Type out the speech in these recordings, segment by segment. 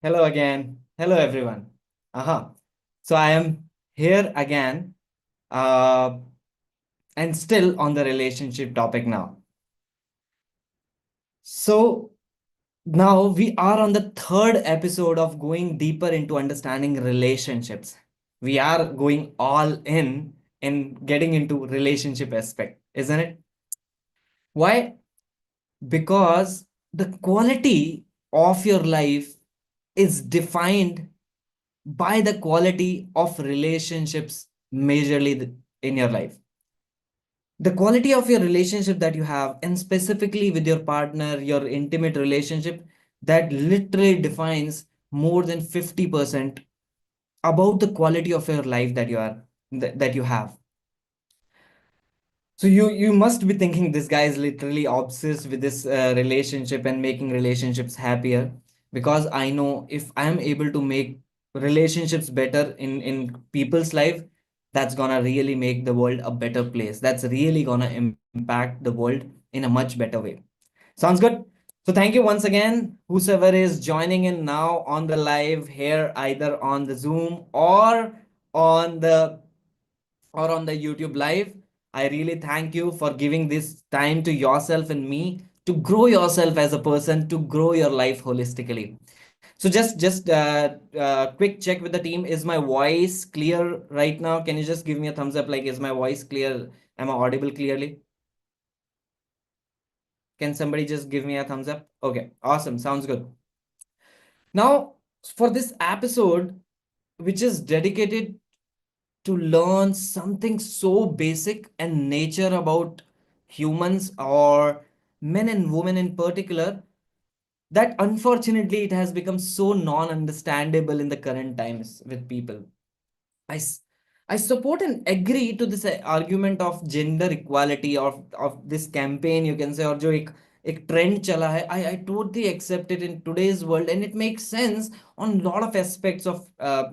Hello again. Hello everyone. So I am here again, uh, and still on the relationship topic now. So now we are on the third episode of going deeper into understanding relationships. We are going all in getting into relationship aspect, isn't it? Why? Because the quality of your life is defined by the quality of relationships majorly in your life. The quality of your relationship that you have, and specifically with your partner, your intimate relationship, that literally defines more than 50% about the quality of your life that you have. So you must be thinking this guy is literally obsessed with this relationship and making relationships happier, because I know if I am able to make relationships better in people's life, that's gonna really make the world a better place. That's really gonna impact the world in a much better way. Sounds good? So thank you once again, whosoever is joining in now on the live here, either on the Zoom on the on the YouTube live. I really thank you for giving this time to yourself and me to grow yourself as a person, to grow your life holistically. So just quick check with the team. Is my voice clear right now? Can you just give me a thumbs up? Like, is my voice clear? Am I audible clearly? Can somebody just give me a thumbs up? Okay, awesome. Sounds good. Now, for this episode, which is dedicated to learn something so basic and nature about humans, or men and women in particular, that unfortunately it has become so non-understandable in the current times with people. I, I support and agree to this argument of gender equality, of this campaign, you can say, or जो एक trend चला है. I totally accept it in today's world, and it makes sense on a lot of aspects of I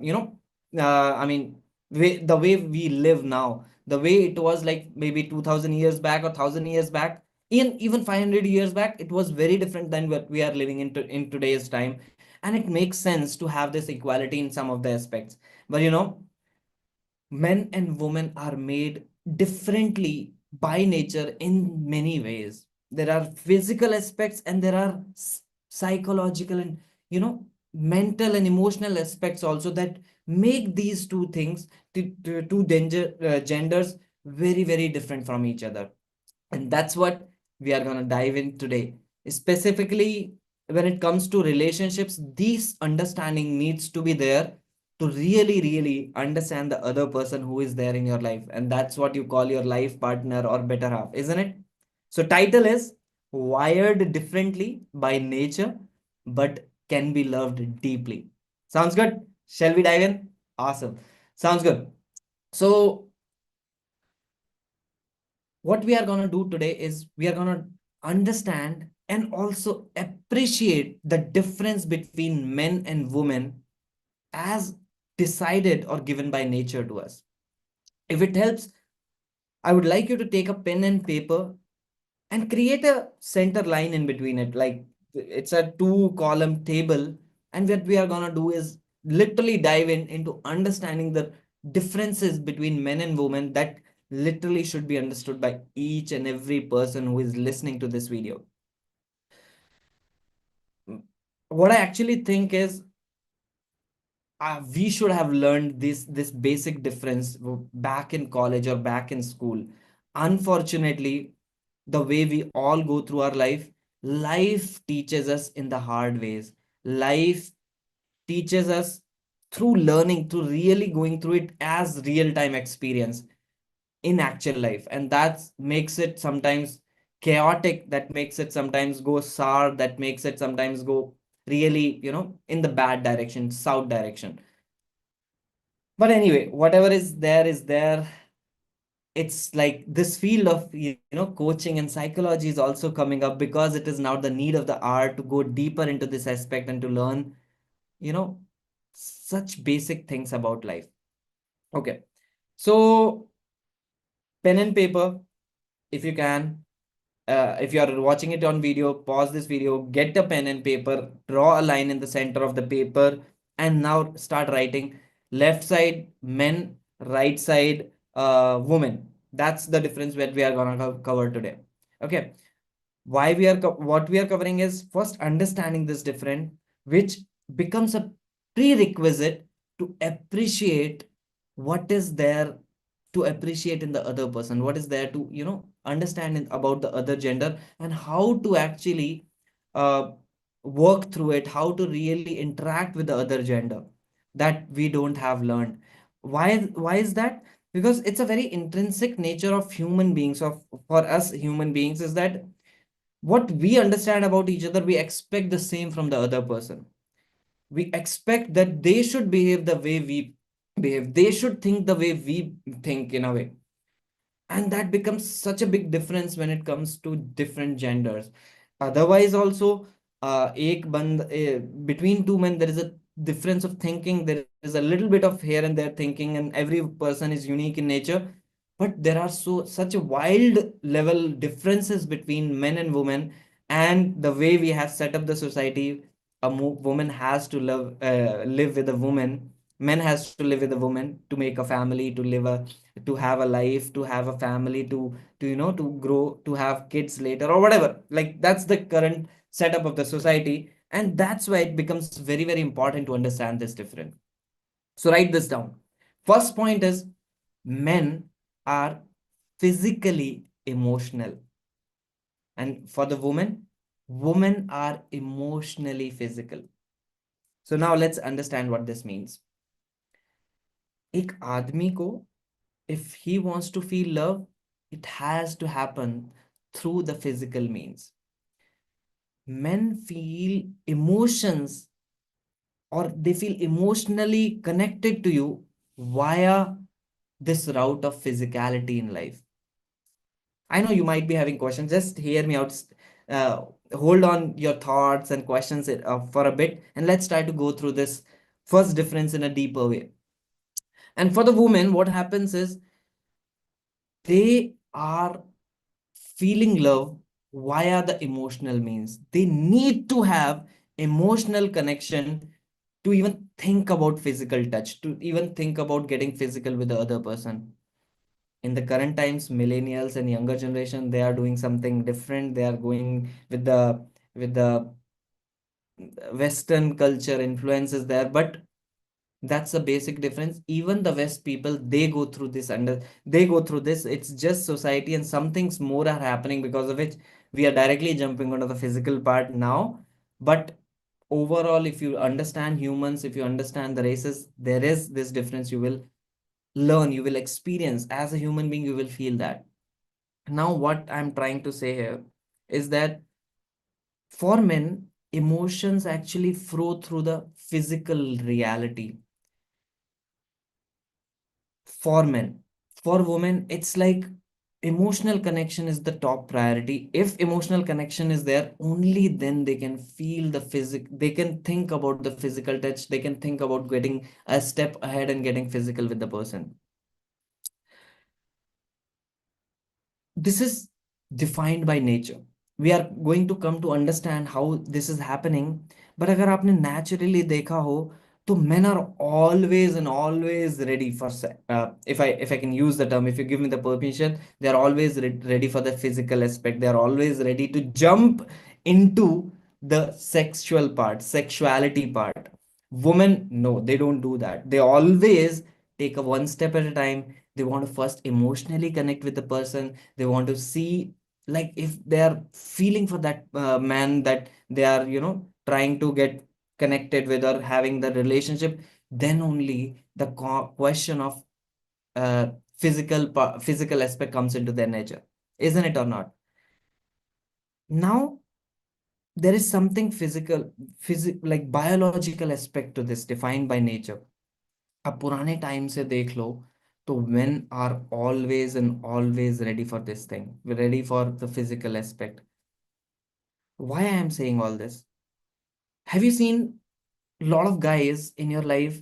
mean, the way we live now, the way it was like maybe 2000 years back or 1000 years back, even 500 years back, it was very different than what we are living in today's time. And it makes sense to have this equality in some of the aspects. But men and women are made differently by nature in many ways. There are physical aspects, and there are psychological and mental and emotional aspects also, that make these two things, two genders, very very different from each other. And that's what we are going to dive in today. Specifically, when it comes to relationships, this understanding needs to be there to really, really understand the other person who is there in your life. And that's what you call your life partner or better half, isn't it? So, title is Wired Differently by Nature, but Can Be Loved Deeply. Sounds good? Shall we dive in? Awesome. Sounds good. So, what we are going to do today is we are going to understand and also appreciate the difference between men and women as decided or given by nature to us. If it helps, I would like you to take a pen and paper and create a center line in between it. Like, it's a 2-column table. And what we are going to do is literally dive into understanding the differences between men and women that literally should be understood by each and every person who is listening to this video. What I actually think is, we should have learned this basic difference back in college or back in school. Unfortunately, the way we all go through our life teaches us in the hard ways. Life teaches us through learning, through really going through it as real-time experience in actual life. And that makes it sometimes chaotic, that makes it sometimes go sour, that makes it sometimes go really, in the bad direction, south direction. But anyway, whatever is there is there. It's like this field of coaching and psychology is also coming up, because it is now the need of the hour to go deeper into this aspect and to learn you know such basic things about life. Okay, so pen and paper, if you can, if you are watching it on video, pause this video, get a pen and paper, draw a line in the center of the paper, and now start writing. Left side men, right side women. That's the difference that we are gonna cover today. Okay, why we are what we are covering is first understanding this different, which becomes a prerequisite to appreciate what is there, to appreciate in the other person, what is there to understand about the other gender, and how to actually uh, work through it, how to really interact with the other gender that we don't have learned. Why is that? Because it's a very intrinsic nature of human beings, of for us human beings, is that what we understand about each other, we expect the same from the other person. We expect that they should behave the way we behave, they should think the way we think, in a way. And that becomes such a big difference when it comes to different genders. Otherwise also, between two men there is a difference of thinking, there is a little bit of here and there thinking, and every person is unique in nature. But there are such a wild level differences between men and women, and the way we have set up the society. A woman has to live with a woman, men has to live with a woman to make a family, to have a life, to have a family, to grow, to have kids later or whatever. Like, that's the current setup of the society, and that's why it becomes very, very important to understand this difference. So write this down. First point is, men are physically emotional, and for the women are emotionally physical. So now let's understand what this means. एक आदमी को, if he wants to feel love, it has to happen through the physical means. Men feel emotions, or they feel emotionally connected to you via this route of physicality in life. I know you might be having questions. Just hear me out. Hold on your thoughts and questions for a bit, and let's try to go through this first difference in a deeper way. And for the women, what happens is they are feeling love via the emotional means. They need to have emotional connection to even think about physical touch, to even think about getting physical with the other person. In the current times, millennials and younger generation, they are doing something different. They are going with the Western culture influences there, but that's the basic difference. Even the West people, they go through this. It's just society, and some things more are happening because of which we are directly jumping onto the physical part now. But overall, if you understand humans, if you understand the races, there is this difference. You will learn, you will experience as a human being, you will feel that. Now, what I'm trying to say here is that for men, emotions actually flow through the physical reality. For men, for women, it's like emotional connection is the top priority. If emotional connection is there, only then they can feel the they can think about the physical touch, they can think about getting a step ahead and getting physical with the person. This is defined by nature. We are going to come to understand how this is happening. But agar aapne naturally dekha ho, to men are always and always ready for if I can use the term, if you give me the permission, they are always ready for the physical aspect. They are always ready to jump into the sexual part, sexuality part. Women, no, they don't do that. They always take a one step at a time. They want to first emotionally connect with the person. They want to see, like, if they are feeling for that man that they are trying to get connected with or having the relationship, then only the question of physical aspect comes into their nature, isn't it or not? Now there is something like biological aspect to this defined by nature. अब पुराने time से देख लो, तो men are always and always ready for this thing, ready for the physical aspect. Why I am saying all this? Have you seen a lot of guys in your life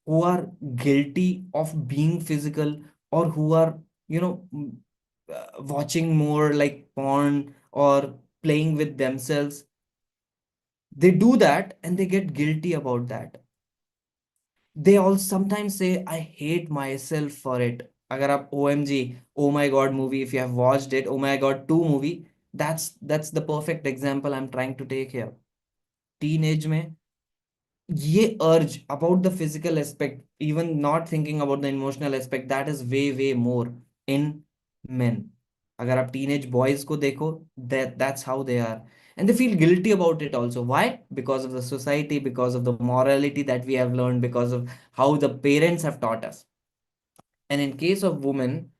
who are guilty of being physical, or who are watching more like porn, or playing with themselves. They do that and they get guilty about that. They all sometimes say, I hate myself for it. Agar aap OMG, Oh My God movie, if you have watched it, Oh My God 2 movie, that's the perfect example I'm trying to take here. Teenage mein, ये urge about the physical aspect, even not thinking about the emotional aspect, that is way more in men. अगर आप teenage boys को देखो, that's how they are, and they feel guilty about it also. Why? Because of the society, because of the morality that we have learned, because of how the parents have taught us. And in case of women,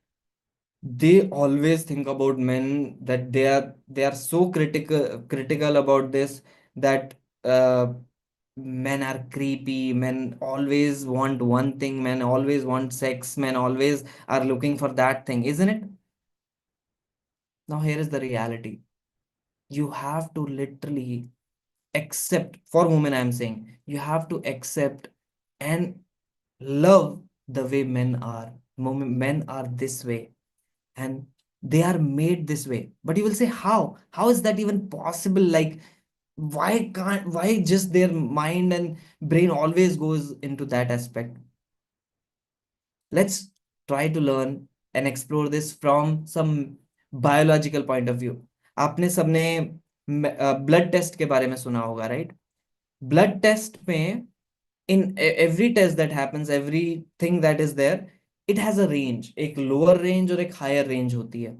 they always think about men, that they are so critical about this, that men are creepy, men always want one thing, men always want sex, men always are looking for that thing, isn't it? Now here is the reality. You have to literally accept, for women I'm saying, you have to accept and love the way men are. Men are this way, and they are made this way. But you will say, how is that even possible? Like, why just their mind and brain always goes into that aspect? Let's try to learn and explore this from some biological point of view. आपने सबने blood test के बारे में सुना होगा, right? Blood test में, in every test that happens, everything that is there, it has a range, एक lower range और एक higher range होती है,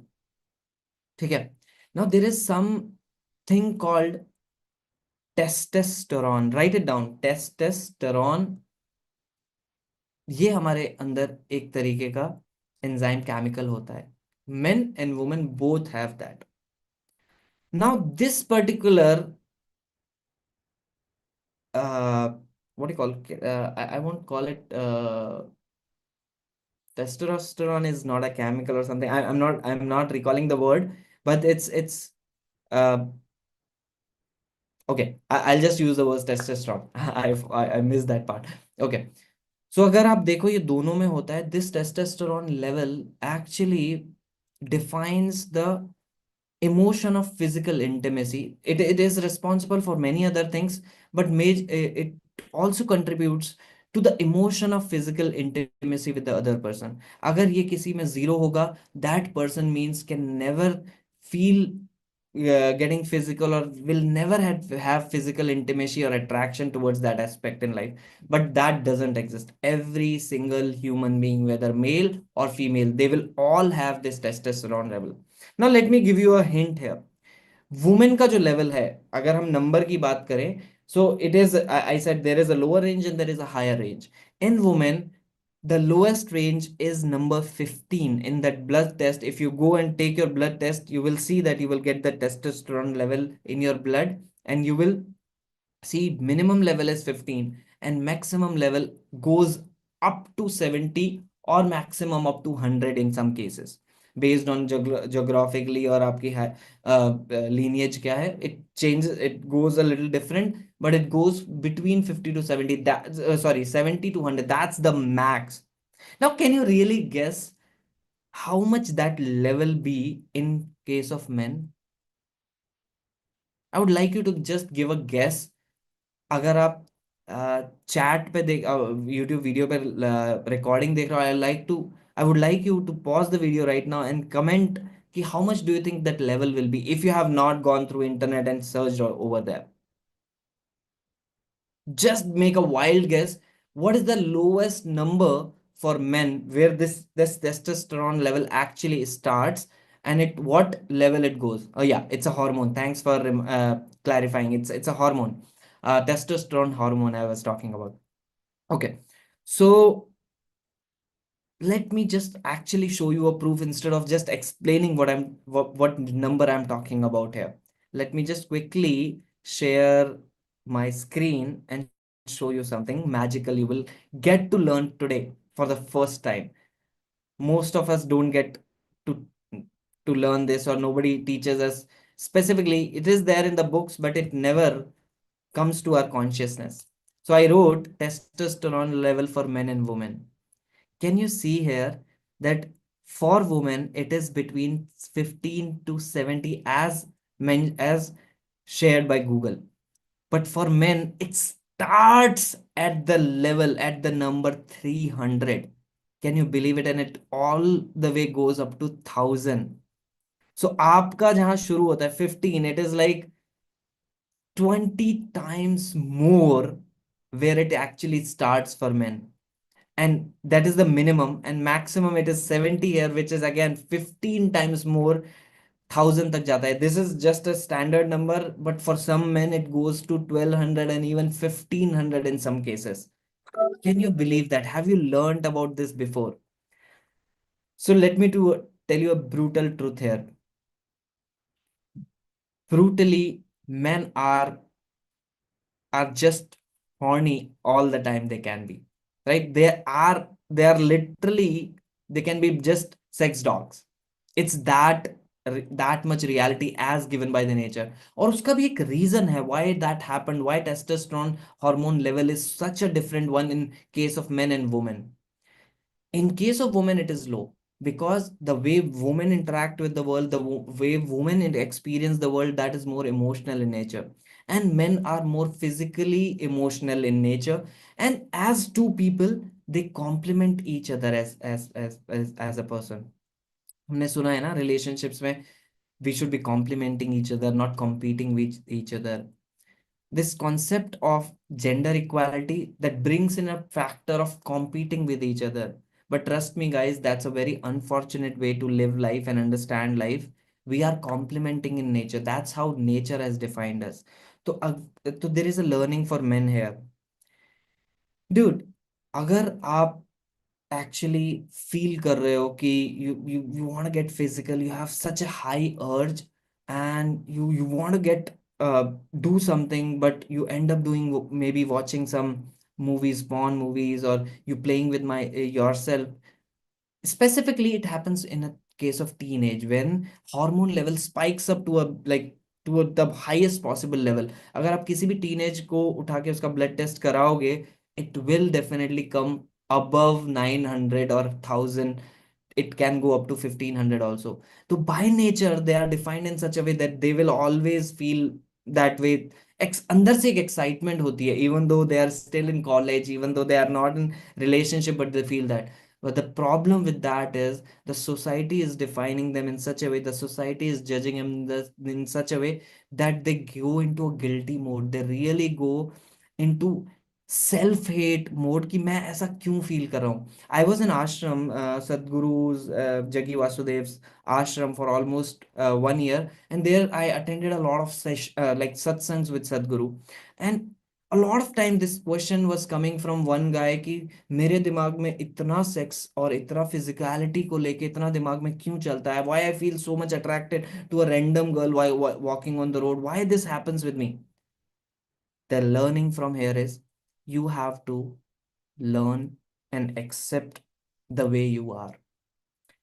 ठीक है? Now there is something called testosterone. Write it down, testosterone. ये हमारे अंदर एक तरीके का एंजाइम केमिकल होता है. Men and women both have that. Now this particular what do you call it? I won't call it testosterone is not a chemical or something. I'm not recalling the word, but it's uh okay. I'll just use the word testosterone. I missed that part. Okay. So अगर आप देखो ये दोनों में होता है, this testosterone level actually defines the emotion of physical intimacy. It is responsible for many other things, but it also contributes to the emotion of physical intimacy with the other person. अगर ये किसी में zero होगा, that person means can never feel getting physical, or will never have physical intimacy or attraction towards that aspect in life. But that doesn't exist. Every single human being, whether male or female, they will all have this testosterone level. Now let me give you a hint here. Women का जो level है, अगर हम number की बात करें, so it is, I said there is a lower range and there is a higher range. In women, the lowest range is number 15 in that blood test. If you go and take your blood test, you will see that you will get the testosterone level in your blood, and you will see minimum level is 15 and maximum level goes up to 70 or maximum up to 100 in some cases, based on geographically or आपकी lineage क्या है. It changes, it goes a little different, but it goes between 50 to 70. That sorry, 70 to 100, that's the max. Now can you really guess how much that level be in case of men? I would like you to just give a guess. अगर आप chat पे देख, YouTube video पे recording देख रहे हो, I would like you to pause the video right now and comment कि how much do you think that level will be if you have not gone through internet and search over that. Just make a wild guess. What is the lowest number for men where this testosterone level actually starts, and at what level it goes? Oh yeah, it's a hormone. Thanks for clarifying. It's a hormone, testosterone hormone I was talking about. Okay, so let me just actually show you a proof instead of just explaining what number I'm talking about here. Let me just quickly share my screen and show you something magical you will get to learn today for the first time. Most of us don't get to learn this, or nobody teaches us specifically. It is there in the books, but it never comes to our consciousness. So I wrote testosterone level for men and women. Can you see here that for women it is between 15 to 70 as as shared by Google. But for men, it starts at the level, at the number 300. Can you believe it? And it all the way goes up to 1000. So आपका जहां शुरू होता है 15, it is like 20 times more where it actually starts for men. And that is the minimum, and maximum it is 70 here, which is again 15 times more, 1000 तक जाता है. This is just a standard number, but for some men it goes to 1200 and even 1500 in some cases. Can you believe that? Have you learned about this before? So let me to tell you a brutal truth here. Brutally, men are just horny all the time they can be, right? They are literally, they can be just sex dogs. It's that much reality as given by the nature. और उसका भी एक reason है why that happened, why testosterone hormone level is such a different one in case of men and women. In case of women, it is low because the way women interact with the world, the way women experience the world, that is more emotional in nature. And men are more physically emotional in nature. And as two people, they complement each other as a person. हमने सुना है ना relationships में we should be complementing each other, not competing with each other. This concept of gender equality that brings in a factor of competing with each other. But trust me, guys, that's a very unfortunate way to live life and understand life. We are complementing in nature. That's how nature has defined us. So there is a learning for men here. Dude, अगर आप actually feel कर रहे हो कि you want to get physical, you have such a high urge, and you want to get do something, but you end up doing maybe watching some movies, porn movies, or you playing with my yourself. Specifically, it happens in a case of teenage when hormone level spikes up to a like to the highest possible level. अगर आप किसी भी teenage को उठा के उसका blood test कराओगे, it will definitely come above 900 or 1000. It can go up to 1500 also. So by nature they are defined in such a way that they will always feel that way. अंदर से एक excitement होती है, even though they are still in college, even though they are not in relationship, but they feel that. But the problem with that is the society is defining them in such a way, the society is judging them in such a way that they go into a guilty mode. They really go into self hate mode कि मैं ऐसा क्यों feel कर रहा हूँ. I was in ashram, Sadhguru's Jaggi Vasudev's ashram for almost 1 year, and there I attended a lot of like satsangs with Sadhguru. And a lot of time this question was coming from one guy कि मेरे दिमाग में इतना sex और इतना physicality को लेके इतना दिमाग में क्यों चलता है, why I feel so much attracted to a random girl while walking on the road, why this happens with me. The learning from here is you have to learn and accept the way you are.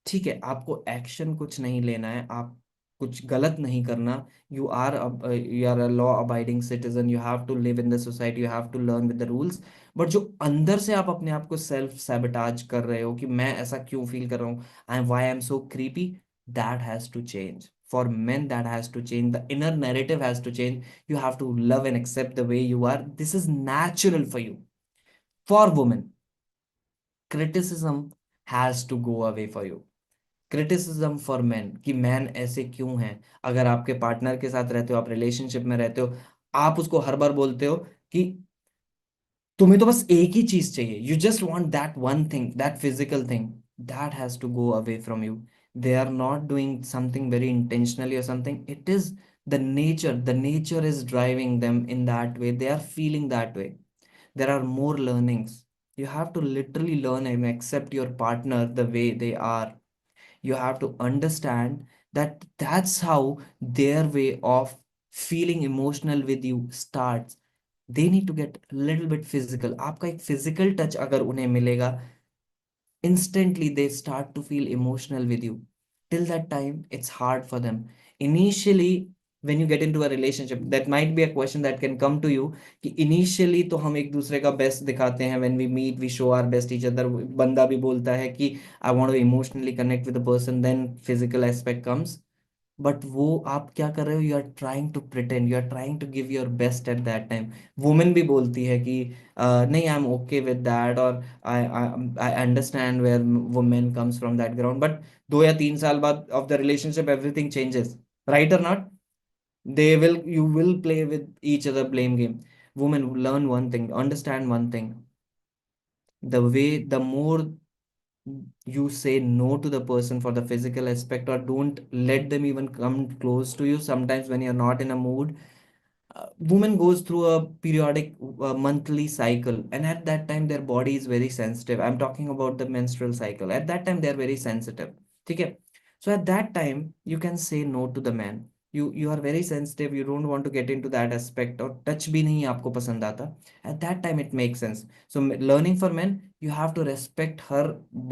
ठीक है, आपको action कुछ नहीं लेना है, आप कुछ गलत नहीं करना. You are a law abiding citizen, you have to live in the society, you have to learn with the rules. But जो अंदर से आप अपने आप को सेल्फ सैबोटाज कर रहे हो कि मैं ऐसा क्यों फील कर रहा हूँ, I am so creepy, that has to change. For men that has to change, the inner narrative has to change. You have to love and accept the way you are. This is natural for you. For women, criticism has to go away for you. Criticism for man कि man ऐसे क्यों हैं. अगर आपके partner के साथ रहते हो, आप रिलेशनशिप में रहते हो, आप उसको हर बार बोलते हो कि तुम्हें तो बस एक ही चीज चाहिए, you just want that one thing, that physical thing, that has to go away from you. They are not doing something very intentionally और something, it is the nature is driving them in that way, they are feeling that way. There are more learnings. You have to literally learn and accept your partner the way they are. You have to understand that that's how their way of feeling emotional with you starts. They need to get a little bit physical. आपका एक physical touch अगर उन्हें मिलेगा, instantly they start to feel emotional with you. Till that time, it's hard for them. Initially, when you get into a relationship, that might be a question that can come to you कि initially तो हम एक दूसरे का best दिखाते हैं. When we meet, we show our best each other. बंदा भी बोलता है कि I want to emotionally connect with the person, then physical aspect comes. But वो आप क्या कर रहे हो, you are trying to pretend, you are trying to give your best at that time. Women भी बोलती है कि नहीं, I am okay with that, और I I understand where women comes from that ground, but 2 या 3 साल बाद of the relationship everything changes, right और not? they will You will play with each other blame game. Women, learn one thing, understand one thing: the more you say no to the person for the physical aspect, or don't let them even come close to you sometimes when you're not in a mood. Woman goes through a periodic monthly cycle, and at that time their body is very sensitive. I'm talking about the menstrual cycle. At that time they are very sensitive. Okay, so at that time you can say no to the man. You are very sensitive, you don't want to get into that aspect, or touch भी नहीं आपको पसंद आता. At that time it makes sense. So learning for men, you have to respect her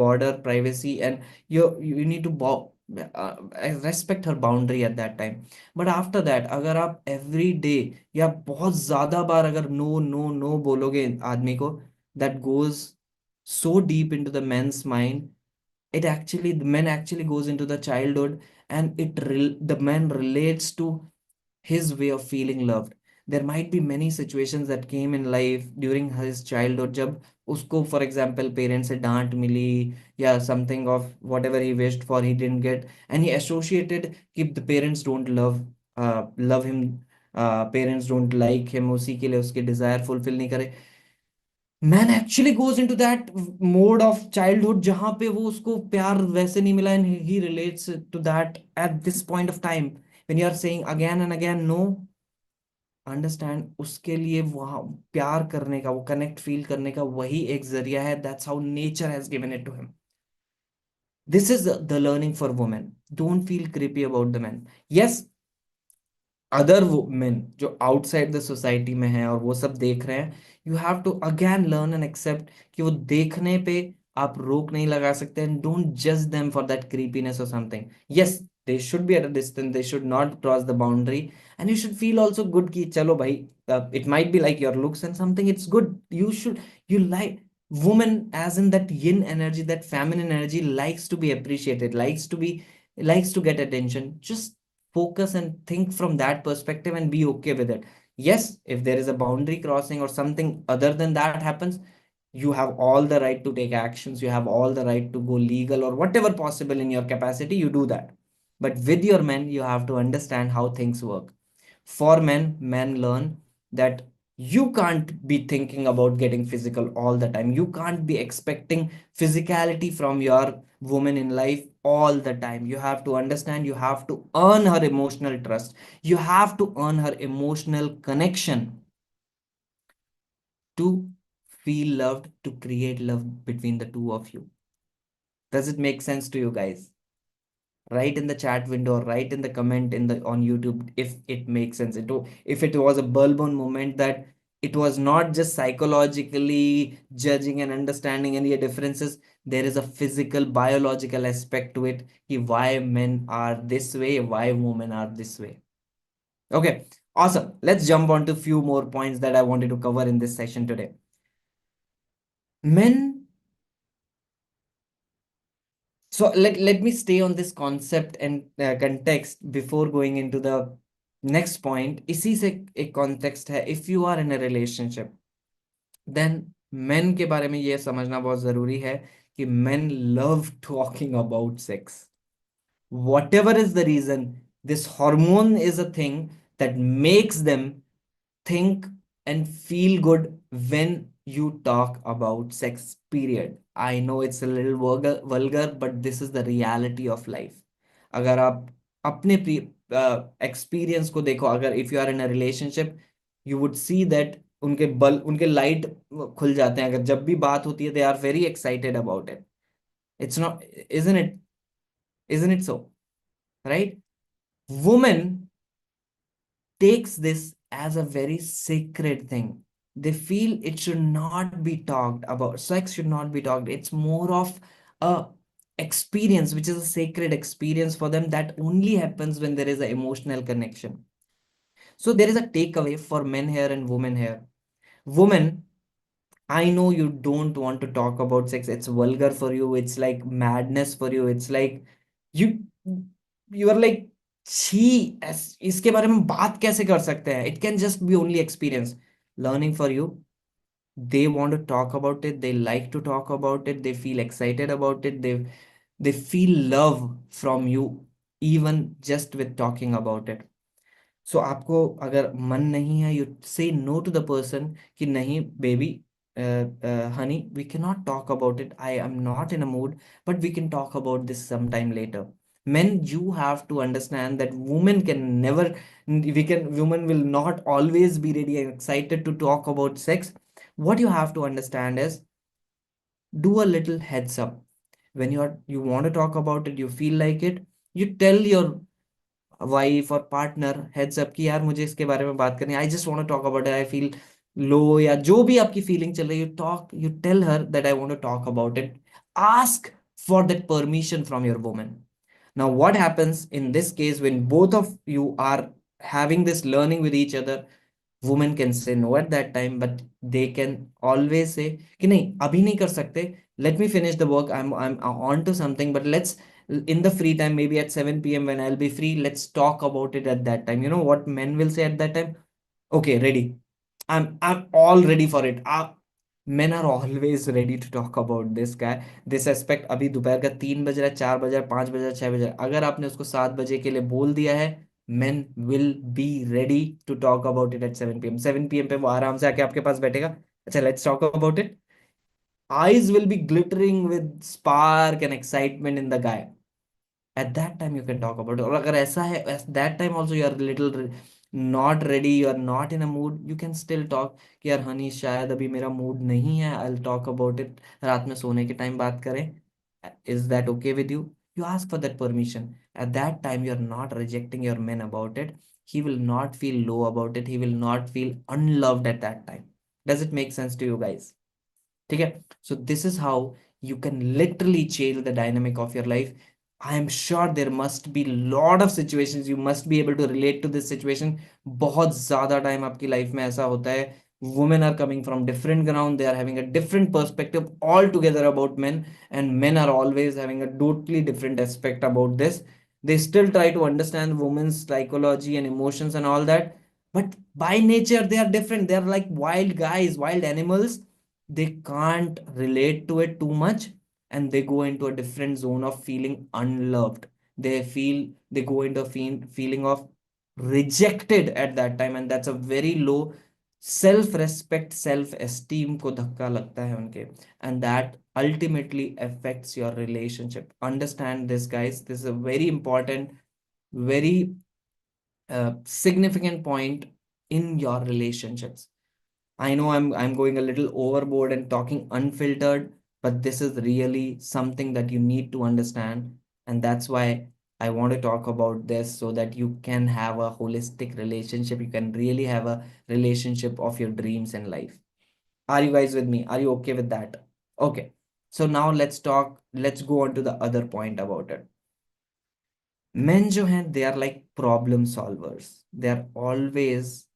border privacy, and you need to respect her boundary at that time. But after that अगर आप every day या बहुत ज्यादा बार अगर no no no बोलोगे आदमी को, that goes so deep into the men's mind. It actually, the men actually goes into the childhood, and the man relates to his way of feeling loved. There might be many situations that came in life during his childhood जब उसको for example parents से डांट मिली, या something of whatever he wished for he didn't get, and he associated कि the parents don't love him, parents don't like him, उसी के लिए उसके desire fulfill नहीं करे. Man actually goes into that mode of childhood जहाँ पे वो उसको प्यार वैसे नहीं मिला, and he relates to that at this point of time. When you are saying again and again no, understand उसके लिए वहां प्यार करने का, वो कनेक्ट फील करने का वही एक जरिया है. That's how nature has given it to him. This is the learning for women. Don't feel creepy about the man. Yes, other women जो आउटसाइड द सोसाइटी में है और वो सब देख रहे हैं, you have to again learn and accept कि वो देखने पे आप रोक नहीं लगा सकते. एंड डोंट जज देम फॉर दैट क्रीपीनेस और something. Yes, they should be at a distance, they should not cross the boundary, and you should feel also good कि चलो भाई, it might be like your looks and something, it's good. You should, you like woman as in that yin energy, that feminine energy likes to be appreciated, likes to get attention. Just focus and think from that perspective and be okay with it. Yes, if there is a boundary crossing or something other than that happens, you have all the right to take actions, you have all the right to go legal or whatever possible in your capacity, you do that. But with your men, you have to understand how things work. For men learn that you can't be thinking about getting physical all the time. You can't be expecting physicality from your woman in life all the time. You have to understand, you have to earn her emotional trust. You have to earn her emotional connection to feel loved, to create love between the two of you. Does it make sense to you guys? Write in the chat window, or write in the comment in the on YouTube if it makes sense. If it was a bulb-on moment, that it was not just psychologically judging and understanding any differences. There is a physical, biological aspect to it. Why men are this way, why women are this way. Okay, awesome. Let's jump on to a few more points that I wanted to cover in this session today. Men, so let me stay on this concept and context before going into the next point. इसी से एक context है. If you are in a relationship, then men के बारे में ये समझना बहुत जरूरी है कि men love talking about sex. Whatever is the reason, this hormone is a thing that makes them think and feel good when you talk about sex, period. I know it's a little vulgar, but this is the reality of life. अगर आप अपने experience को देखो, अगर if you are in a relationship, you would see that उनके light खुल जाते हैं. अगर जब भी बात होती है, they are very excited about it. It's not, isn't it so, right? Women takes this as a very sacred thing. They feel it should not be talked about. Sex should not be talked. It's more of a experience, which is a sacred experience for them, that only happens when there is an emotional connection. So there is a takeaway for men here and women here. Women, I know you don't want to talk about sex. It's vulgar for you. It's like madness for you. It's like you you are like इसके बारे में बात कैसे कर सकते हैं? It can just be only experience learning for you. They want to talk about it, they like to talk about it, they feel excited about it, they feel love from you even just with talking about it. सो आपको अगर मन नहीं है, you से no to the person कि नहीं baby, honey, we can not talk about it, I am not in a mood, but we can talk about this some time later. Men, you have to understand that women can never, women will not always be ready and excited to talk about sex. What you have to understand is, do a little heads up. When you want to talk about it, you feel like it, you tell your wife और partner heads up कि यार मुझे इसके बारे में बात करनी है, I just want to talk about it, I feel low, या जो भी आपकी फीलिंग चल रही है, you tell her that I want to talk about it. Ask for that permission from your woman. Now what happens in this case when both of you are having this learning with each other, women can say no at that time, but they can always say कि नहीं अभी नहीं कर सकते, let me finish the work, I'm on to something, but let's, in the free time, maybe at 7 p.m. when I'll be free, let's talk about it at that time. You know what men will say at that time? Okay, ready, I'm all ready for it. Men are always ready to talk about this guy, this aspect. अभी दोपहर का 3 बज रहा है, 4 बज रहा है, 5 बज रहा है, 6 बज रहा है, अगर आपने उसको 7 बजे के लिए बोल दिया है, men will be ready to talk about it at 7 p.m. 7 p.m. पे वो आराम से आके आपके पास बैठेगा. अच्छा, let's talk about it. Eyes will be glittering with spark and excitement in the guy. At that time you can talk about it. और अगर ऐसा है, at that time also you are little not ready, you are not in a mood, you can still talk कि यार हनी शायद अभी मेरा mood नहीं है, I'll talk about it, रात में सोने के टाइम बात करें. Is that okay with you? You ask for that permission. At that time you are not rejecting your man about it. He will not feel low about it, he will not feel unloved at that time. Does it make sense to you guys? ठीक है. So this is how you can literally change the dynamic of your life. I am sure there must be lot of situations you must be able to relate to this situation. बहुत ज़्यादा time आपकी life में ऐसा होता है, women are coming from different ground, they are having a different perspective altogether about men, and men are always having a totally different aspect about this. They still try to understand women's psychology and emotions and all that, but by nature they are different, they are like wild guys, wild animals. They can't relate to it too much, and they go into a different zone of feeling unloved. They go into a feeling of rejected at that time, and that's a very low self respect, self esteem को धक्का लगता है उनके, and that ultimately affects your relationship. Understand this, guys. This is a very important, very significant point in your relationships. I know I'm going a little overboard and talking unfiltered, but this is really something that you need to understand. And that's why I want to talk about this, so that you can have a holistic relationship. You can really have a relationship of your dreams in life. Are you guys with me? Are you okay with that? Okay. So now let's go on to the other point about it. Men जो हैं, they are like problem solvers. They are always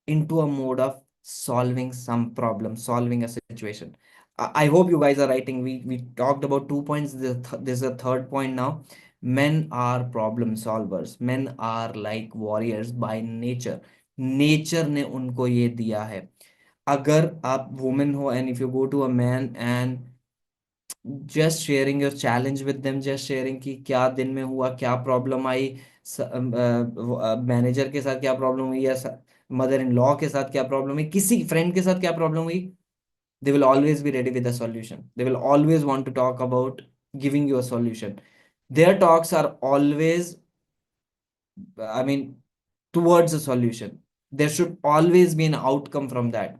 into a mode of solving some problem, solving a situation. I hope you guys are writing. We talked about 2 points. This is a third point now. Men are problem solvers. Men are like warriors by nature. Nature ने उनको ये दिया है. अगर आप woman हो, and if you go to a man and just sharing your challenge with them, just sharing कि क्या दिन में हुआ, क्या प्रॉब्लम आई, मैनेजर के साथ क्या प्रॉब्लम हुई, या मदर इन लॉ के साथ क्या प्रॉब्लम हुई, किसी फ्रेंड के साथ क्या प्रॉब्लम हुई, they will always be ready with a solution. They will always want to talk about giving you a solution. Their talks are always, I mean, towards a solution. There should always be an outcome from that,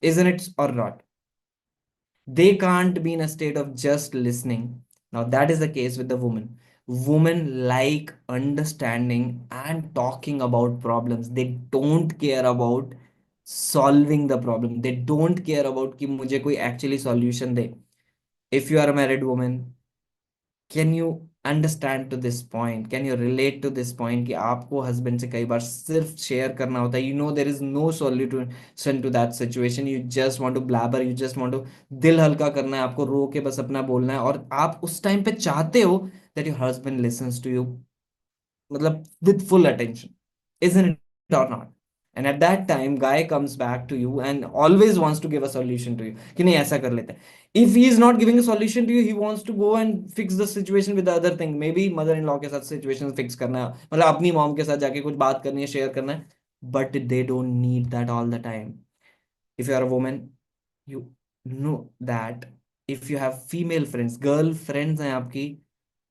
isn't it or not? They can't be in a state of just listening. Now, that is the case with the woman. Women like understanding and talking about problems. They don't care about solving the problem. They don't care about कि मुझे कोई actually solution दे. If you are a married woman, can you understand to this point, can you relate to this point कि आपको husband से कई बार सिर्फ share करना होता है, you know there is no solution to that situation, you just want to blabber, you just want to दिल हल्का करना है, आपको रो के बस अपना बोलना है, और आप उस टाइम पे चाहते हो that your husband listens to you. मतलब with full attention, isn't it or not? And at that time guy comes back to you and always wants to give a solution to you कि नहीं ऐसा कर लेते हैं. If he is not giving a solution to you, he wants to go and fix the situation with the other thing. Maybe mother in law के साथ situation fix करना है, मतलब अपनी मॉम के साथ जाके कुछ बात करनी है, शेयर करना है. But they don't need that all the time. If you are a woman, you know that if you have female friends, girl friends हैं आपकी,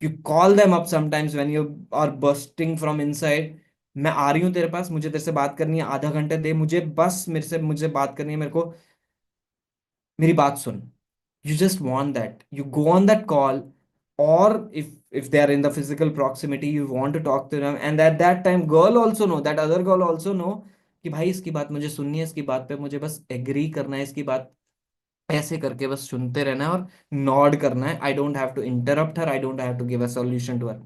you call them up sometimes when you are bursting from inside. मैं आ रही हूँ तेरे पास, मुझे तेरे से बात करनी है, आधा घंटे दे मुझे, बस मेरे से मुझे बात करनी है, मेरे को मेरी बात सुन. You just want that, you go on that call. Or if they are in the physical proximity, you want to talk to them, and at that time girl also know, that other girl also know कि भाई इसकी बात मुझे सुननी है, इसकी बात पे मुझे बस एग्री करना है, इसकी बात ऐसे करके बस सुनते रहना है और नॉड करना है. I don't have to interrupt her, I don't have to give a solution to her.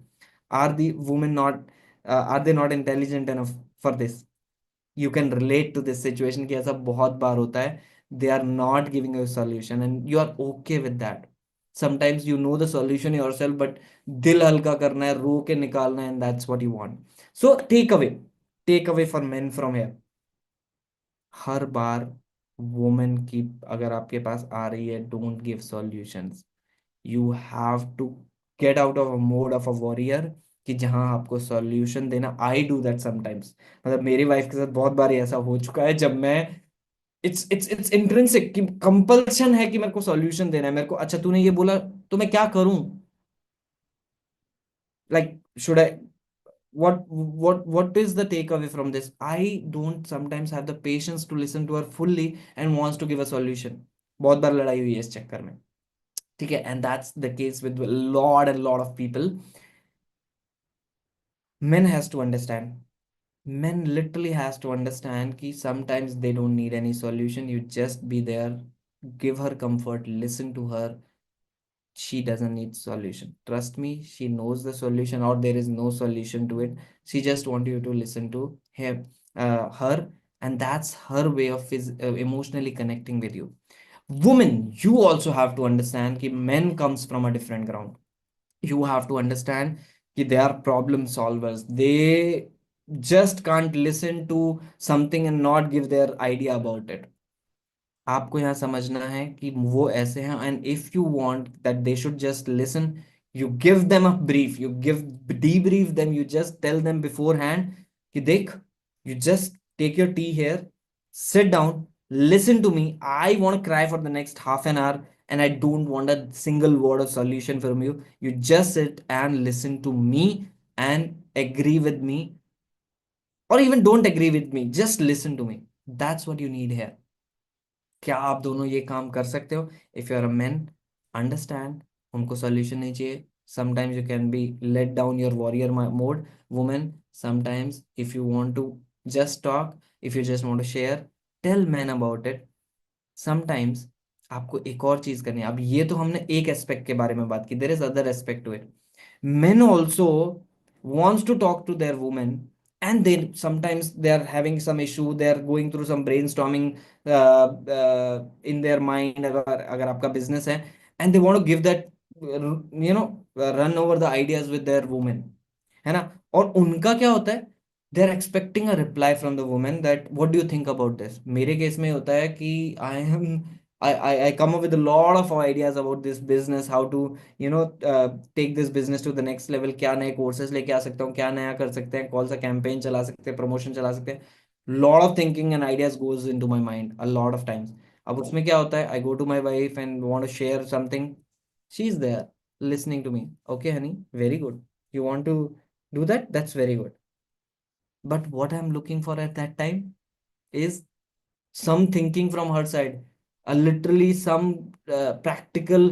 Are the women not, are they not intelligent enough for this? You can relate to this situation कि ऐसा बहुत बार होता है. They are not giving a solution and you are okay with that. Sometimes you know the solution yourself, but दिल हल्का करना है, रो के निकालना है, and that's what you want. So take away for men from here. हर बार वुमेन की अगर आपके पास आ रही है, don't give solutions. You have to get out of a mode of a warrior कि जहां आपको सॉल्यूशन देना. I do that sometimes. मतलब मेरी वाइफ के साथ बहुत बार ऐसा हो चुका है जब मैं, इट्स इंट्रिंसिक कि कंपल्शन है कि मेरे को सॉल्यूशन देना है. मेरे को अच्छा तूने ये बोला तो मैं क्या करूं, like should I, what is the takeaway from this? I don't sometimes have the patience to listen to her fully and wants to give a solution. बहुत बार लड़ाई हुई है इस चक्कर में, ठीक है. And that's the case with a lot and lot of people. Men has to understand, men literally has to understand कि sometimes they don't need any solution. You just be there, give her comfort, listen to her. She doesn't need solution, trust me. She knows the solution, or there is no solution to it. She just want you to listen to him, her, and that's her way of emotionally connecting with you. Women, you also have to understand that men comes from a different ground. You have to understand that they are problem solvers. They just can't listen to something and not give their idea about it. आपको यहाँ समझना है कि वो ऐसे हैं, and if you want that they should just listen, you give them a brief, you give debrief them, you just tell them beforehand कि देख, you just take your tea here, sit down, listen to me. I want to cry for the next half an hour and I don't want a single word of solution from you. You just sit and listen to me and agree with me, or even don't agree with me, just listen to me. That's what you need here. क्या आप दोनों ये काम कर सकते हो? If you are a man, understand उनको solution नहीं चाहिए. Sometimes you can be let down your warrior mode. Women, sometimes if you want to just talk, if you just want to share, tell man about it. Sometimes आपको एक और चीज करनी है. अब ये तो हमने एक एस्पेक्ट के बारे में बात की, there is other aspect to it. Men also wants to talk to their woman, and they sometimes they are having some issue, they are going through some brainstorming in their mind. अगर आपका business है, and they want to give that run over the ideas with their woman, है ना. और उनका क्या होता है, they are expecting a reply from the women that what do you think about this. मेरे केस में होता है कि I come up with a lot of ideas about this business, how to take this business to the next level. क्या नए courses लेके आ सकता हूँ, क्या नया कर सकते हैं, कौन सा campaign चला सकते हैं, promotion चला सकते हैं. Lot of thinking and ideas goes into my mind a lot of times. अब उसमें क्या होता है, I go to my wife and want to share something. She's there listening to me. Okay, honey, very good. You want to do that? That's very good. But what I'm looking for at that time is some thinking from her side, literally some practical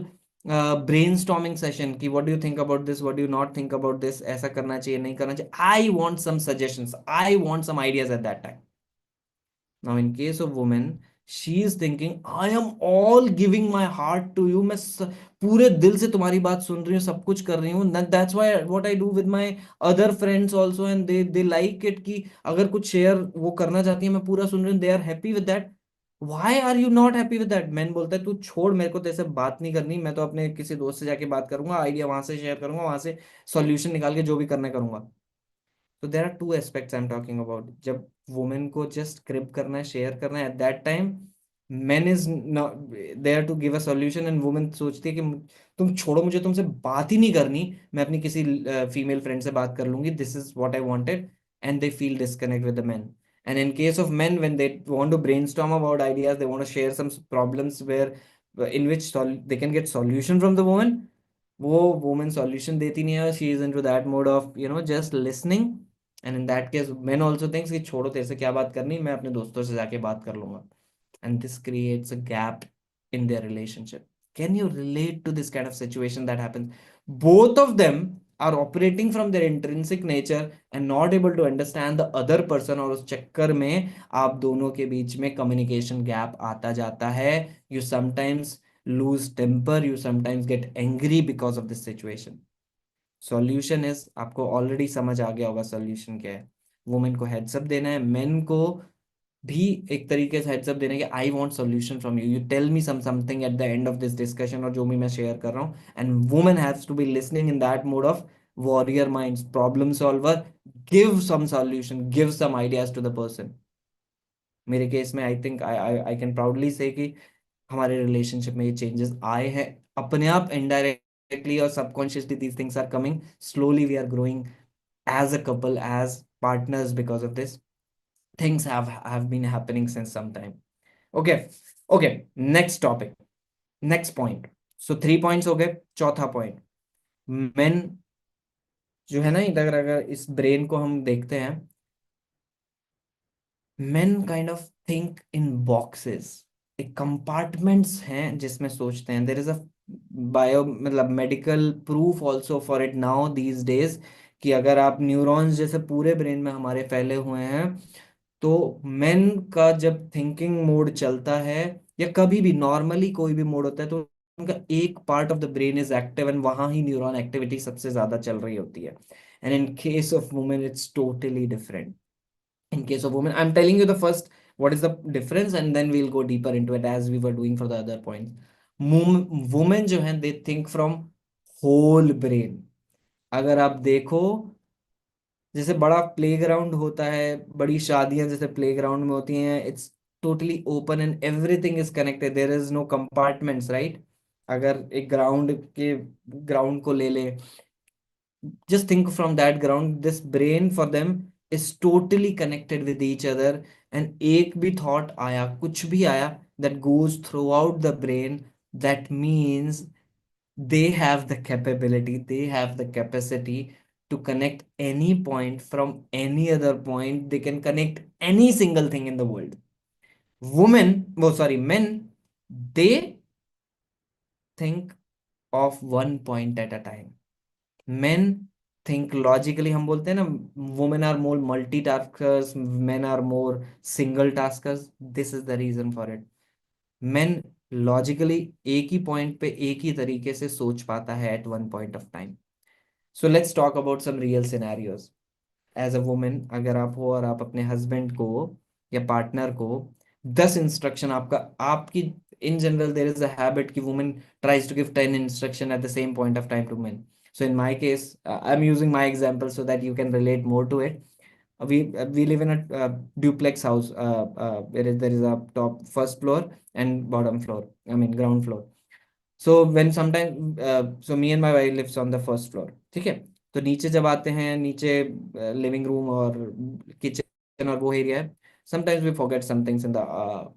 brainstorming session कि what do you think about this, what do you not think about this, ऐसा करना चाहिए नहीं करना चाहिए. I want some suggestions, I want some ideas at that time. Now in case of women, she is thinking I am all giving my heart to you, मैं पूरे दिल से तुम्हारी बात सुन रही हूँ, सब कुछ कर रही हूँ. That's why what I do with my other friends also, and they like it कि अगर कुछ शेयर वो करना चाहती है, मैं पूरा सुन रही हूँ, they are happy with that. Why are you not happy with that? मैंने बोलता है तू छोड़, मेरे को तेरे से बात नहीं करनी, मैं तो अपने किसी दोस्त से जाके बात करूंगा, आइडिया वहां से शेयर करूंगा, वहां से सॉल्यूशन निकाल के जो भी करना करूंगा. तो there are two aspects I am talking about. जब वुमेन को जस्ट क्रिप करना है, शेयर करना है, at that time man is there to give a solution, and women सोचती है कि तुम छोड़ो, मुझे तुमसे बात ही नहीं करनी, मैं अपनी किसी फीमेल फ्रेंड से बात कर लूंगी, this is what I wanted, and they feel disconnect with the man. And in case of men, when they want to brainstorm about ideas, they want to share some problems where in which they can get solution from the woman, वो woman solution देती नहीं है. She is into that mode of just listening, and in that case men also thinks कि छोड़ो, तेरे से क्या बात करनी, मैं अपने दोस्तों से जाके बात कर लूंगा. And this creates a gap in their relationship. Can you relate to this kind of situation that happens? Both of them are operating from their intrinsic nature and not able to understand the other person, और उस चक्कर में आप दोनों के बीच में communication gap आता जाता है. You sometimes lose temper, you sometimes get angry because of this situation. Solution is, आपको already समझ आ गया होगा solution क्या है. वुमेन को हेड्स अप देना है, मेन को भी एक तरीके से हेड्स अप देना है कि I want solution from you, you tell me something at the end of this discussion, और जो भी मैं शेयर कर रहा हूँ, and women haves to be listening in that mode of warrior minds, problem solver, give some solution, give some ideas to the person. मेरे case में I think I I can proudly say कि हमारे relationship में ये changes आए हैं अपने आप, इनडायरेक्टली और subconsciously. These things are coming slowly, we are growing as a couple, as partners because of this. Things have been happening since some time. Okay. Okay, next topic, next point. So 3 points हो गए. चौथा point, men जो है ना, इधर अगर इस brain को हम देखते हैं, men kind of think in boxes. एक कंपार्टमेंट्स हैं जिसमें सोचते हैं. देयर इज अ बायो मतलब medical proof also for it now these days, कि अगर आप न्यूरॉन्स जैसे पूरे ब्रेन में हमारे फैले हुए हैं, तो मेन का जब थिंकिंग मोड चलता है, या कभी भी नॉर्मली कोई भी मोड होता है, तो उनका एक part of the brain is active, and वहां ही न्यूरॉन एक्टिविटी सबसे ज्यादा चल रही होती है. And in case of women it's totally different. In case of women, I'm telling you the first what is the difference, and then we'll go deeper into it as we were doing for the other points. Women जो हैं, they think from whole brain. अगर आप देखो, जैसे बड़ा playground होता है, बड़ी शादियां जैसे प्लेग्राउंड में होती हैं, it's totally open and everything is connected, there is no compartments, right. अगर एक ग्राउंड को ले ले, just think from that ground, this brain for them is totally connected with each other, and एक भी thought आया, कुछ भी आया, that goes throughout the brain, that means they have the capability, they have the capacity to connect any point from any other point. They can connect any single thing in the world. Men, they think of one point at a time. Men think logically. हम बोलते हैं ना, women are more multitaskers, men are more single taskers. This is the reason for it. Men logically एक ही point पे एक ही तरीके से सोच पाता है at one point of time. So let's talk about some real scenarios. As a woman, अगर आप हो और आप अपने हस्बैंड को या पार्टनर को 10 इंस्ट्रक्शन आपकी in general there is a habit कि woman tries to give 10 instruction at the same point of time to men. So in my case, I'm using my example so that you can relate more to it. We live in a duplex house. There is a top first floor and bottom floor. I mean ground floor. So when sometime so me and my wife lives on the first floor. ठीक है. तो नीचे जब आते हैं, नीचे living room और kitchen और वो एरिया है, sometimes we forget some things in the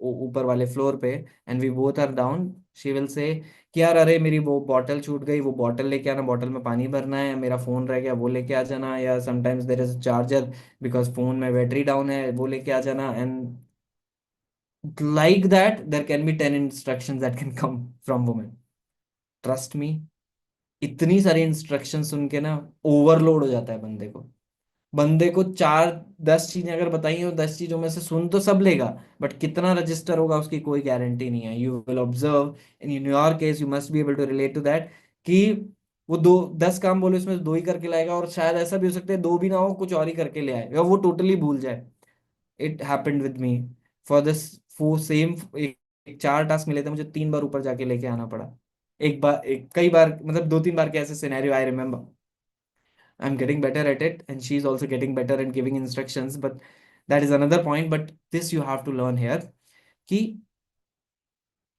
ऊपर वाले फ्लोर पे, and we both are down. She will say कि यार अरे मेरी वो बॉटल छूट गई, वो बॉटल लेके आना, बॉटल में पानी भरना है, मेरा फोन रह गया, वो लेके आ जाना, या sometimes there is charger because phone में बैटरी डाउन है, वो लेके आ जाना. And like that there can be 10 instructions that can come from women. Trust me, इतनी सारी इंस्ट्रक्शन सुन के ना ओवरलोड हो जाता है बंदे को 4-10 चीजें अगर बताई हो, 10 चीजों में से सुन तो सब लेगा, बट कितना रजिस्टर होगा उसकी कोई गारंटी नहीं है. You will observe in your case, you must be able to relate to that, कि वो 10 काम बोले उसमें से 2 ही करके लाएगा, और शायद ऐसा भी हो सकता है 2 भी ना हो, कुछ और ही करके ले आए, या वो टोटली भूल जाए. It happened with me for this for same. एक 4 टास्क मिले थे मुझे, 3 बार ऊपर जाके लेके आना पड़ा. कई बार मतलब 2-3 बार के ऐसे scenario I remember. I'm getting better at it, and she's also getting better at giving instructions, but that is another point. But this you have to learn here, ki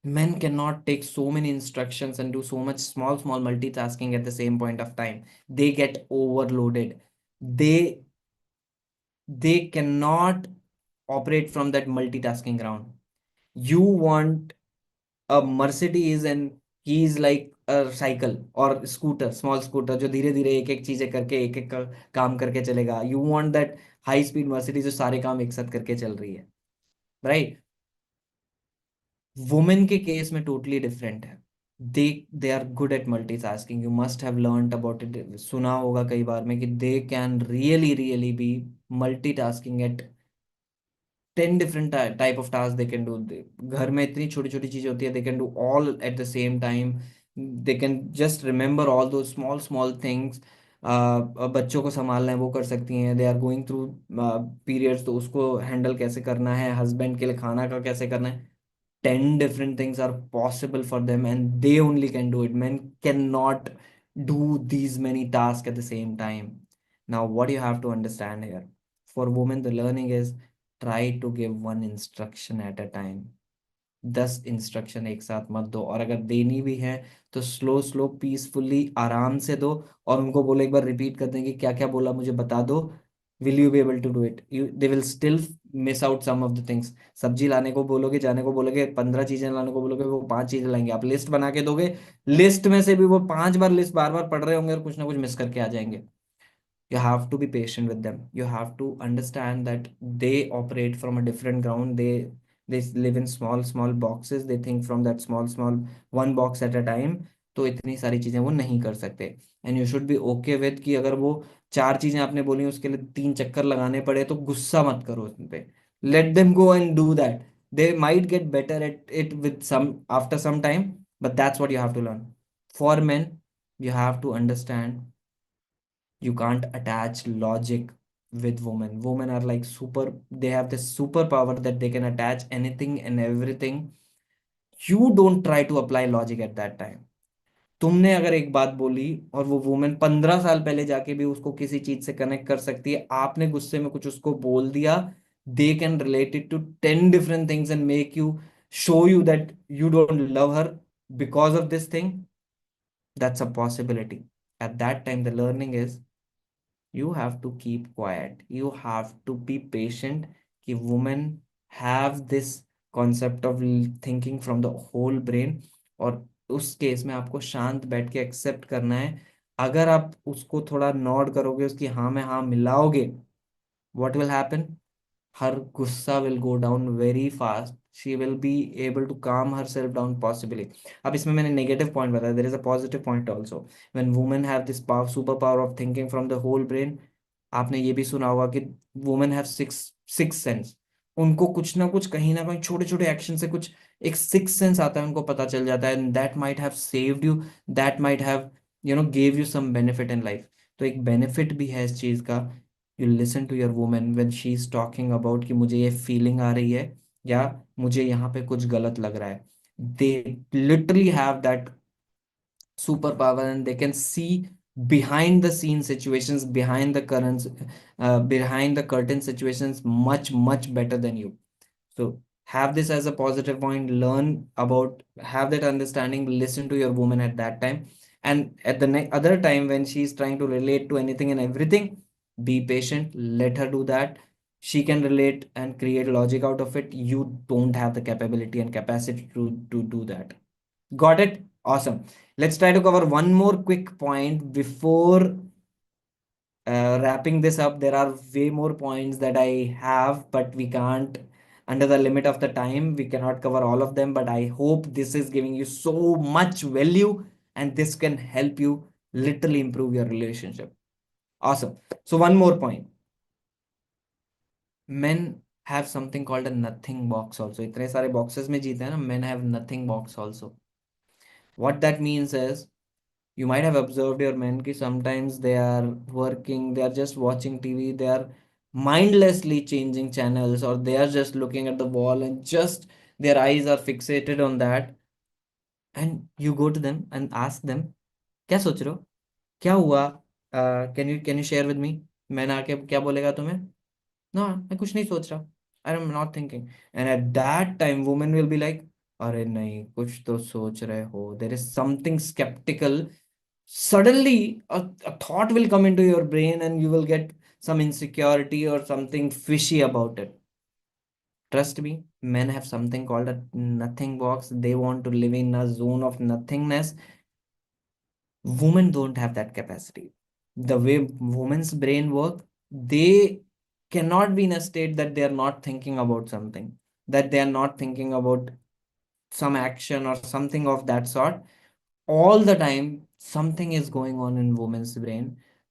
men cannot take so many instructions and do so much small multitasking at the same point of time. They get overloaded. They they cannot operate from that multitasking ground. You want a Mercedes and he is like a cycle or scooter, small scooter जो धीरे धीरे एक एक चीजें करके एक एक काम करके चलेगा. You want that high speed Mercedes जो सारे काम एक साथ करके चल रही है, right? वुमेन के केस में टोटली डिफरेंट है. They are good at multitasking. You must have learned about it. सुना होगा कई बार में कि they can really really be multitasking at 10 different type of tasks they can do. घर में इतनी छोटी छोटी चीजें होती है, they can do all at the same time. They can just remember all those small things. बच्चों को संभालना है वो कर सकती हैं. They are going through periods, तो उसको हैंडल कैसे करना है, हस्बैंड के लिए खाना का कैसे करना है. 10 different things are possible for them and they only can do it. Men cannot do these many tasks at the same time. Now what you have to understand here, for women the learning is, try to give one instruction at a time. 10 instruction एक साथ मत दो, और अगर देनी भी है तो स्लो स्लो पीसफुली आराम से दो, और उनको बोलो एक बार रिपीट कर देंगे क्या क्या बोला मुझे बता दो. Will you be able to do it? You they will still miss out some of the things. सब्जी लाने को बोलोगे, जाने को बोलोगे, 15 चीजें लाने को बोलोगे, वो 5 चीजें लाएंगे. आप लिस्ट बना के दोगे, लिस्ट में से भी वो 5 बार लिस्ट बार बार पढ़ रहे होंगे और कुछ ना कुछ मिस करके आ जाएंगे. You have to be patient with them. You have to understand that they operate from a different ground. They live in small boxes. They think from that small one box at a time. तो इतनी सारी चीजें वो नहीं कर सकते. And you should be okay with कि अगर वो 4 चीजें आपने बोली उसके लिए 3 चक्कर लगाने पड़े तो गुस्सा मत करो उन पे. Let them go and do that. They might get better at it with some after some time, but that's what you have to learn. For men, you have to understand, you can't attach logic with women. Women are like super, they have this superpower that they can attach anything and everything. You don't try to apply logic at that time. तुमने अगर एक बात बोली और वो women 15 साल पहले जाके भी उसको किसी चीज से कनेक्ट कर सकती है, आपने गुस्से में कुछ उसको बोल दिया, they can relate it to 10 different things and make you, show you that you don't love her because of this thing. That's a possibility. At that time the learning is, you have to keep quiet. You have to be patient. कि women have this concept of thinking from the whole brain. और उस case में आपको शांत बैठ के accept करना है. अगर आप उसको थोड़ा नॉड करोगे, उसकी हाँ में हाँ मिलाओगे, what will happen? Her gussa will go down very fast. She will be able to calm herself down possibly. अब इसमें मैंने negative point बताया. There is a positive point also. When women have this power, superpower of thinking from the whole brain, आपने ये भी सुना होगा कि वुमेन हैव सिक्स सेंस. उनको कुछ ना कुछ कहीं ना कहीं छोटे छोटे एक्शन से कुछ एक सिक्स सेंस आता है, उनको पता चल जाता है. That might have saved you, that might have give you some benefit in life. तो एक बेनिफिट भी है इस चीज का. You listen to your women when she is talking about कि मुझे ये फीलिंग आ रही है या मुझे यहाँ पे कुछ गलत लग रहा है. They literally have that superpower and they can see behind the scene situations, behind the currents, behind the curtain situations much better than you. So have this as a positive point. Learn about, have that understanding, listen to your woman at that time, and at the other time when she's trying to relate to anything and everything, be patient, let her do that. She can relate and create logic out of it. You don't have the capability and capacity to do that. Got it? Awesome. Let's try to cover one more quick point before wrapping this up. There are way more points that I have, but we can't, under the limit of the time, we cannot cover all of them. But I hope this is giving you so much value and this can help you literally improve your relationship. Awesome. So one more point. Men have something called a nothing box also. इतने सारे boxes में जीते हैं ना, men have nothing box also. What that means is, you might have observed your men ki sometimes they are working, they are just watching TV, they are mindlessly changing channels, or they are just looking at the wall and just their eyes are fixated on that. And you go to them and ask them, क्या सोच रहे हो, क्या हुआ, can you share with मी? मैंने आके क्या बोलेगा तुम्हें? ना, मैं कुछ नहीं सोच रहा, आई am not thinking. And eight that time women will be like, अरे नहीं, कुछ तो सोच रहे हो, there is something skeptical. Suddenly a thought will come into your brain and you will get some insecurity or something fishy about it. Trust me, men have something called a nothing box. They want to live in a zone of nothingness. Women don't have that capacity. The way women's brain work, they cannot be in a state that they are not thinking about something, that they are not thinking about some action or something of that sort. All the time something is going on in women's brain.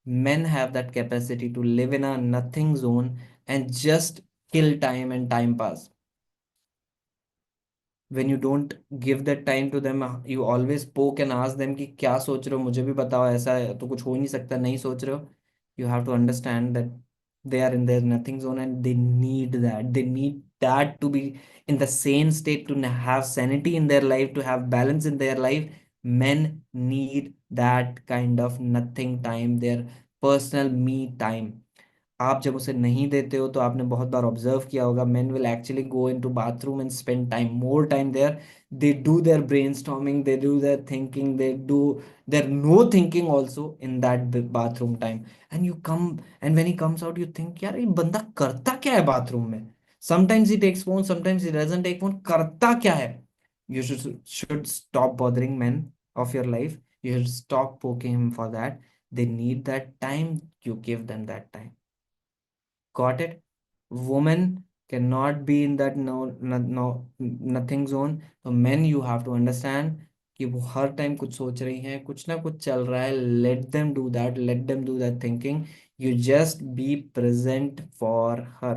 Men have that capacity to live in a nothing zone and just kill time and time pass. When you don't give that time to them, you always poke and ask them कि क्या सोच रहे हो, मुझे भी बताओ, ऐसा है तो कुछ हो ही नहीं सकता, नहीं सोच रहे हो. You have to understand that they are in their nothing zone and they need that. They need that to be in the sane state, to have sanity in their life, to have balance in their life. Men need that kind of nothing time, their personal me time. आप जब उसे नहीं देते हो तो आपने बहुत बार observe किया होगा, men will actually go into bathroom and spend time, more time there. They do their brainstorming, they do their thinking, they do their no thinking also in that bathroom time. And you come, and when he comes out you think, यार ये बंदा करता क्या है bathroom में? Sometimes he takes phone, sometimes he doesn't take phone, करता क्या है? You should stop bothering men of your life. You should stop poking him for that. They need that time. You give them that time. Got it? Women cannot be in that nothing zone. So men, you have to understand कि वो हर time कुछ सोच रही हैं, कुछ ना कुछ चल रहा है. Let them do that. Let them do that thinking. You just be present for her.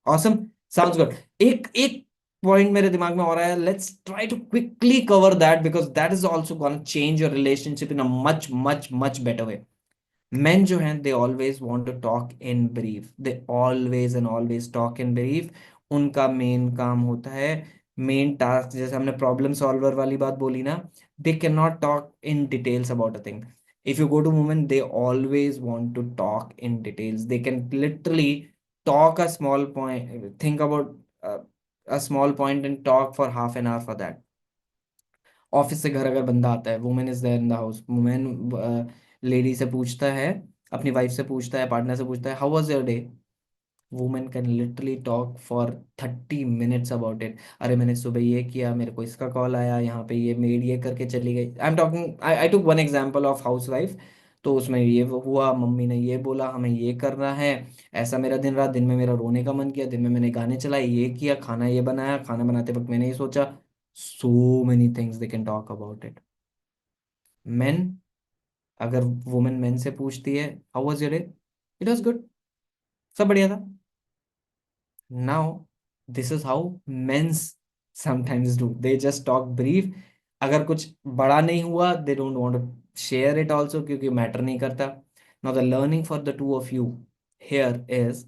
Awesome. Sounds good. एक एक पॉइंट मेरे दिमाग में और आया. Let's try to quickly cover that because that is also gonna change your relationship in a much, much, much better way. Men जो हैं, they always want to talk in brief. They always and always talk in brief. उनका main काम होता है, main task, जैसे हमने problem solver वाली बात बोली ना, they cannot talk in details about a thing. If you go to women, they always want to talk in details. They can literally talk a small point, think about uh, a small point and talk for half an hour for that. Office से घर अगर बंदा आता है, women is there in the house, women lady से पूछता है, अपनी वाइफ से पूछता है, पार्टनर से पूछता है, how was your day? Women can literally talk for 30 minutes about it. अरे मैंने सुबह ये किया, मेरे को इसका कॉल आया, यहाँ पे ये मेड ये करके चली गई. आई am talking, I took one example of house wife. तो उसमें ये हुआ, मम्मी ने ये बोला, हमें ये करना है, ऐसा मेरा दिन रहा, दिन में मेरा रोने का मन किया, दिन में मैंने गाने चलाए, ये किया, खाना ये बनाया, खाना बनाते वक्त मैंने ये सोचा. So many things they can talk about it. Men, अगर वुमेन मेन से पूछती है, how was your day? It was good, सब बढ़िया था. Now this is how mens sometimes do. They just talk brief. अगर कुछ बड़ा नहीं हुआ, they don't want to share it also, क्योंकि मैटर नहीं करता. Now the learning for the two of you here is,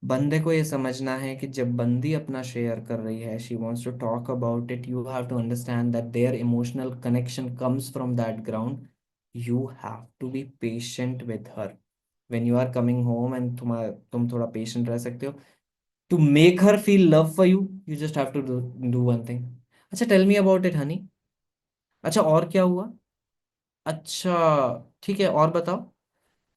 बंदे को ये समझना है कि जब बंदी अपना शेयर कर रही है, she wants to talk about it, you have to understand that there emotional connection comes from that ground. You have to be patient with her. When you are coming home and तुम थोड़ा patient रह सकते हो, to make her feel love for you, you just have to do one thing. अच्छा, tell me about it honey. अच्छा, और क्या हुआ? अच्छा, ठीक है, और बताओ.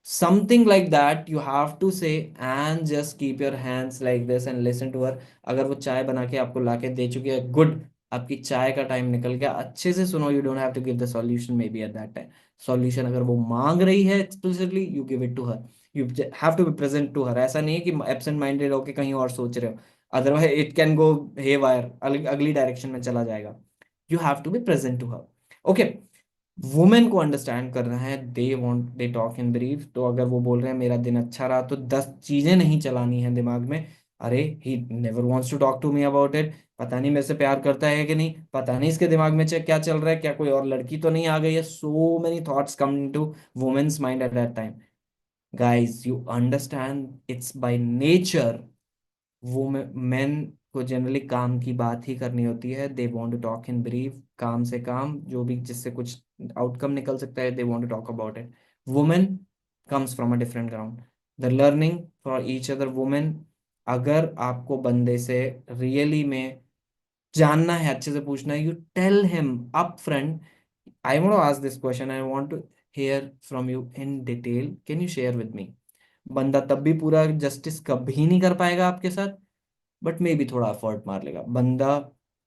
Something like that you have to say, and just keep your hands like this and listen to her. अगर वो चाय बना के आपको लाके दे चुकी है, गुड, आपकी चाय का टाइम निकल गया, अच्छे से सुनो. You don't have to give the solution maybe at that time. Solution अगर वो मांग रही है explicitly, you give it to her. You have to be present to her. ऐसा नहीं है कि एब्सेंट माइंडेड होके कहीं और सोच रहे हो, otherwise it can go haywire, अगली डायरेक्शन में चला जाएगा. You have to be present to her. Okay, women को अंडरस्टैंड करना है, they want, they talk in brief. तो अगर वो बोल रहे हैं मेरा दिन अच्छा रहा, तो 10 चीजें नहीं चलानी है दिमाग में. अरे he never wants to talk to me about it, पता नहीं मेरे से प्यार करता है कि नहीं, पता नहीं इसके दिमाग में क्या चल रहा है, क्या कोई और लड़की तो नहीं आ गई है. So many thoughts come to women's mind at that time. Guys, you understand, it's by nature. वो मेन को जनरली काम की बात ही करनी होती है. They want to talk in brief, काम से काम, जो भी जिससे कुछ आउटकम निकल सकता है, they want to talk about it. woman comes from a different ground. The learning for each other woman, अगर आपको बंदे से रियली में जानना है, अच्छे से पूछना है, you tell him up front, I want to ask this question, I want to hear from you in detail, can you share with me? बंदा तब भी पूरा जस्टिस कभी नहीं कर पाएगा आपके साथ, बट मे बी थोड़ा एफर्ट मार लेगा बंदा।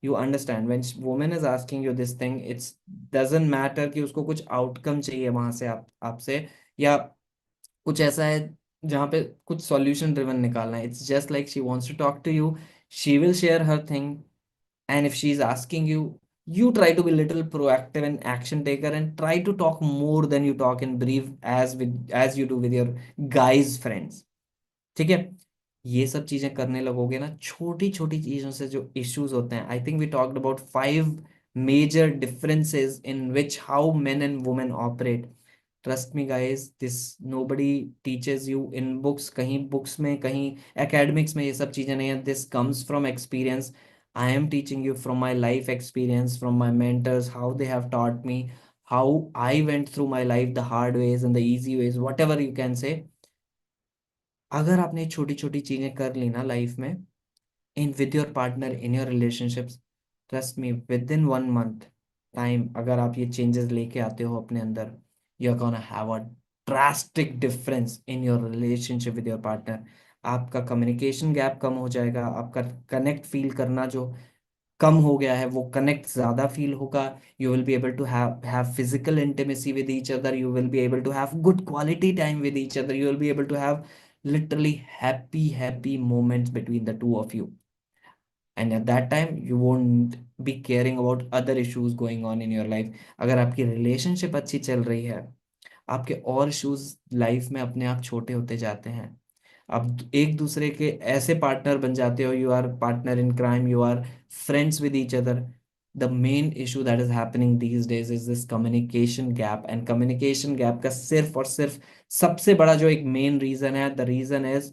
You understand when women is asking you this thing, it's doesn't matter कि उसको कुछ आउटकम चाहिए वहां से आपसे, या कुछ ऐसा है जहाँ पे कुछ सॉल्यूशन ड्रिवन निकालना है। It's just like she wants to talk to you, she will share her thing, and if she's asking you, you try to be little proactive and action taker and try to talk more than you talk in brief, as you do with your guys friends। ठीक है? ये सब चीजें करने लगोगे ना, छोटी छोटी चीजों से जो इश्यूज होते हैं, I think we talked about 5 major differences in which how men and women operate. Trust me guys, this nobody teaches you in books, कहीं बुक्स में, कहीं एकेडमिक्स में ये सब चीजें नहीं है। This comes from experience. I am teaching you from my life experience, from my mentors, how they have taught me, how I went through my life, the hard ways and the easy ways, whatever you can say। अगर आपने छोटी छोटी चीजें कर ली ना life में, in with your partner, in your relationships, trust me, within 1 month time, अगर आप ये चेंजेस लेके आते हो अपने अंदर, you are gonna have a drastic difference in your relationship with your partner. आपका कम्युनिकेशन गैप कम हो जाएगा, आपका कनेक्ट फील करना जो कम हो गया है वो कनेक्ट ज्यादा फील होगा। You will be able to have physical intimacy with each other, you will be able to have good quality time with each other, you will be able to have literally happy moments between the two of you, and at that time you won't be caring about other issues going on in your life। अगर आपकी relationship अच्छी चल रही है, आपके और issues life में अपने आप छोटे होते जाते हैं। आप एक दूसरे के ऐसे पार्टनर बन जाते हो, you are partner in crime, you are friends with each other. The main issue that is happening these days is this communication gap, and communication gap का सिर्फ और सिर्फ सबसे बड़ा जो एक मेन रीजन है, द रीजन इज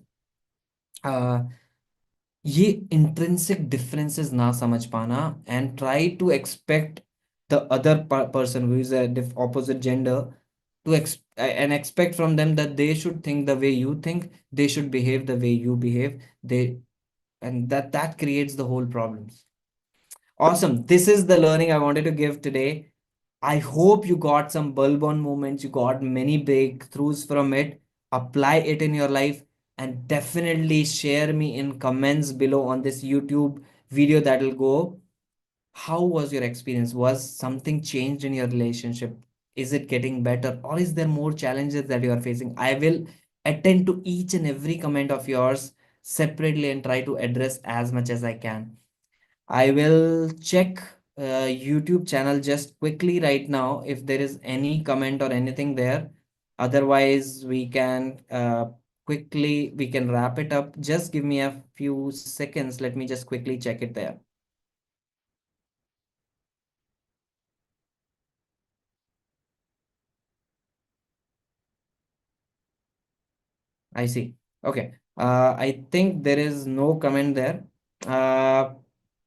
ये इंट्रिंसिक डिफरेंसेस ना समझ पाना, and try to expect the other person who is a opposite gender to and expect from them that they should think the way you think, they should behave the way you behave, they, and that creates the whole problems। Awesome, this is the learning I wanted to give today। I hope you got some bulb on moments, you got many breakthroughs from it, apply it in your life, and definitely share me in comments below on this YouTube video that will go. How was your experience? Was something changed in your relationship? Is it getting better, or is there more challenges that you are facing? I will attend to each and every comment of yours separately and try to address as much as I can। I will check YouTube channel just quickly right now if there is any comment or anything there. Otherwise, we can quickly, we can wrap it up. Just give me a few seconds. Let me just quickly check it there। I see. Okay. I think there is no comment there.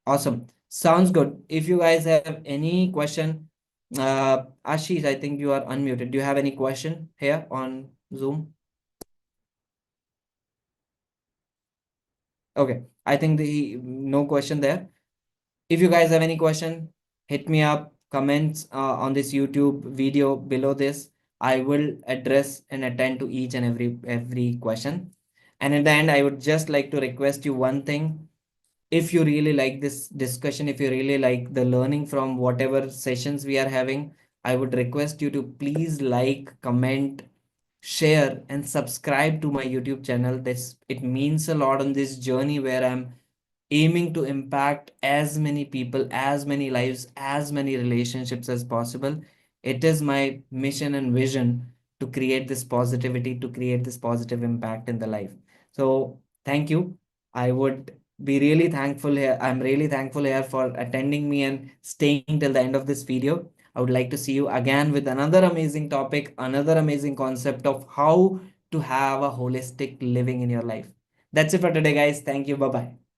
Awesome. Sounds good. If you guys have any question, Ashish, I think you are unmuted. Do you have any question here on Zoom? Okay. I think no question there. If you guys have any question, hit me up, comments on this YouTube video below this. I will address and attend to each and every question. And in the end, I would just like to request you one thing. If you really like this discussion, if you really like the learning from whatever sessions we are having, I would request you to please like, comment, share, and subscribe to my YouTube channel. It means a lot on this journey where I'm aiming to impact as many people, as many lives, as many relationships as possible। It is my mission and vision to create this positivity, to create this positive impact in the life। So thank you। I would be really thankful here. I'm really thankful here for attending me and staying till the end of this video। I would like to see you again with another amazing topic, another amazing concept of how to have a holistic living in your life। That's it for today, guys. Thank you. Bye bye।